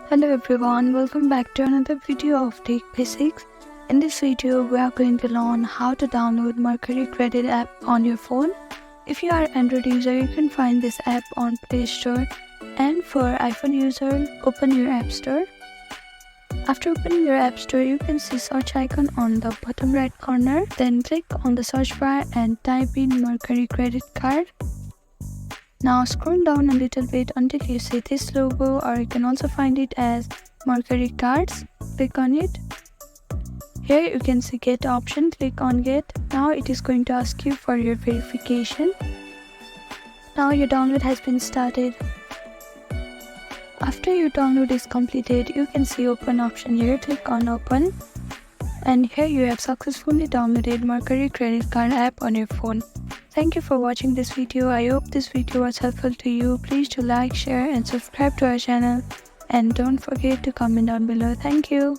Hello everyone, welcome back to another video of Tech Basics. In this video, we are going to learn how to download Mercury Credit app on your phone. If you are an Android user, you can find this app on Play Store, and for iPhone user, open your App Store. After opening your App Store, you can see search icon on the bottom right corner. Then click on the search bar and type in Mercury Credit Card. Now scroll down a little bit until you see this logo, or you can also find it as Mercury Cards. Click on it. Here you can see Get option. Click on Get. Now it is going to ask you for your verification. Now your download has been started. After your download is completed, you can see Open option here. Click on Open. And here you have successfully downloaded Mercury Credit Card app on your phone. Thank you for watching this video. I hope this video was helpful to you. Please do like, share and subscribe to our channel. And don't forget to comment down below. Thank you.